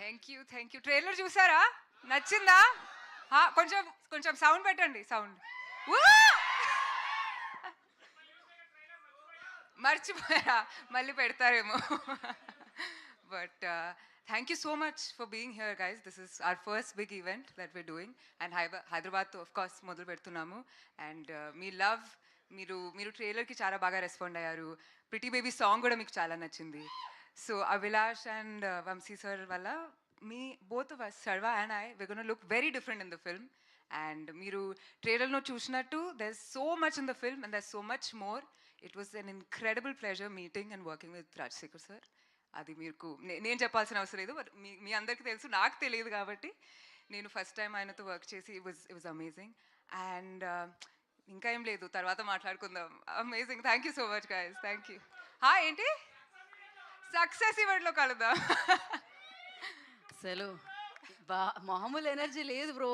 Thank you trailer చూసారా? నచ్చిందా? కొంచెం కొంచెం సౌండ్ పెట్టండి, సౌండ్. మర్చిపోయారా? మళ్ళీ పెడతారేమో. But thank you so much for being here guys. This is our first big event that we're doing and హైదరాబాద్తో ఆఫ్ కోర్స్ మొదలు పెడుతున్నాము. అండ్ మీ లవ్, మీరు ట్రైలర్కి చాలా బాగా రెస్పాండ్ అయ్యారు. ప్రిటీ బేబీ సాంగ్ కూడా మీకు చాలా నచ్చింది. So Abhilash and Vamshi sir వల్ల మీ బోత్ ఆఫ్ అస్, సర్వా and we're going to look very different in the film. And మీరు ట్రైలర్లో చూసినట్టు there's so much in the film and there's so much more. It was an incredible pleasure meeting and working with Rajsekhar sir. అది మీకు నేను చెప్పాల్సిన అవసరం లేదు, but మీ అందరికీ తెలుసు, నాకు తెలియదు కాబట్టి. నేను ఫస్ట్ టైం ఆయనతో వర్క్ చేసి ఇట్ వాజ్ అమేజింగ్. అండ్ ఇంకా ఏం లేదు, తర్వాత మాట్లాడుకుందాం. Amazing. Thank you so much guys. Thank you. ఏంటి సక్సెస్ ఈవెంట్లో కలుద్దాం. అసలు మామూలు ఎనర్జీ లేదు బ్రో.